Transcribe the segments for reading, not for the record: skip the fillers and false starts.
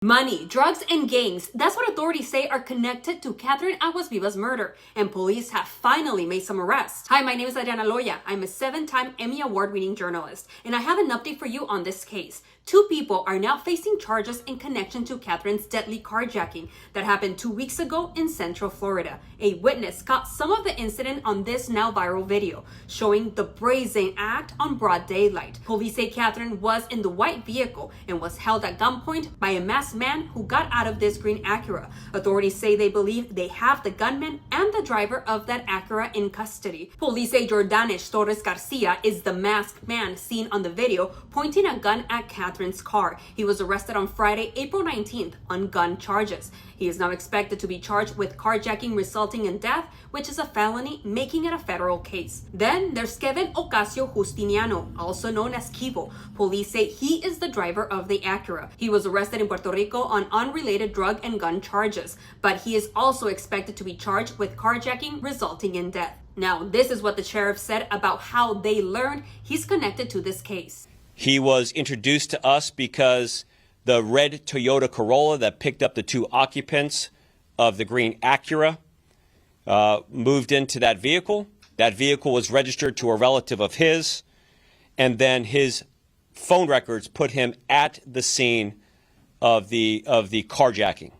Money, drugs, and gangs. That's what authorities say are connected to Katherine Aguasvivas' murder, and police have finally made some arrests. Hi, my name is Adriana Loya. I'm a 7-time Emmy Award-winning journalist, and I have an update for you on this case. 2 people are now facing charges in connection to Katherine's deadly carjacking that happened 2 weeks ago in Central Florida. A witness caught some of the incident on this now viral video, showing the brazen act on broad daylight. Police say Katherine was in the white vehicle and was held at gunpoint by a masked man who got out of this green Acura. Authorities say they believe they have the gunman and the driver of that Acura in custody. Police say Jordanes Torres Garcia is the masked man seen on the video pointing a gun at Katherine's car. He was arrested on Friday, April 19th on gun charges. He is now expected to be charged with carjacking resulting in death, which is a felony, making it a federal case. Then there's Kevin Ocasio Justiniano, also known as Kivo. Police say he is the driver of the Acura. He was arrested in Puerto Rico on unrelated drug and gun charges, but he is also expected to be charged with carjacking resulting in death. Now, this is what the sheriff said about how they learned he's connected to this case. He was introduced to us because the red Toyota Corolla that picked up the 2 occupants of the green Acura moved into that vehicle. That vehicle was registered to a relative of his, and then his phone records put him at the scene of the carjacking,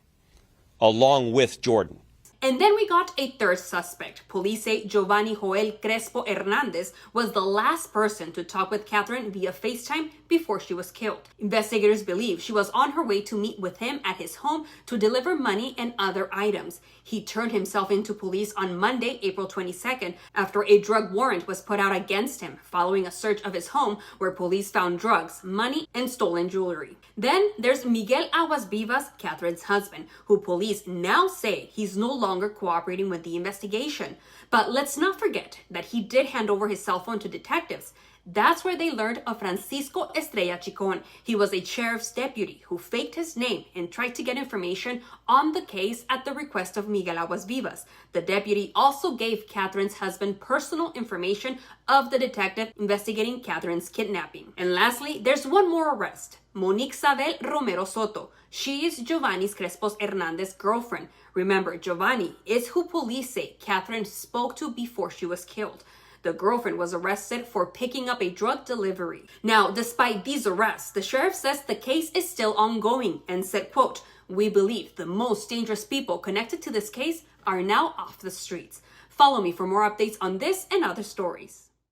along with Jordan. And then we got a third suspect. Police say Giovanni Joel Crespo Hernandez was the last person to talk with Katherine via FaceTime before she was killed. Investigators believe she was on her way to meet with him at his home to deliver money and other items. He turned himself into police on Monday, April 22nd, after a drug warrant was put out against him following a search of his home where police found drugs, money, and stolen jewelry. Then there's Miguel Aguasvivas, Katherine's husband, who police now say he's no longer cooperating with the investigation. But let's not forget that he did hand over his cell phone to detectives. That's where they learned of Francisco Estrella Chicon. He was a sheriff's deputy who faked his name and tried to get information on the case at the request of Miguel Aguasvivas. The deputy also gave Katherine's husband personal information of the detective investigating Katherine's kidnapping. And lastly, there's one more arrest. Monique Sabel Romero Soto. She is Giovanni Crespo Hernandez's girlfriend. Remember, Giovanni is who police say Katherine spoke to before she was killed. The girlfriend was arrested for picking up a drug delivery. Now, despite these arrests, the sheriff says the case is still ongoing and said, quote, "We believe the most dangerous people connected to this case are now off the streets." Follow me for more updates on this and other stories.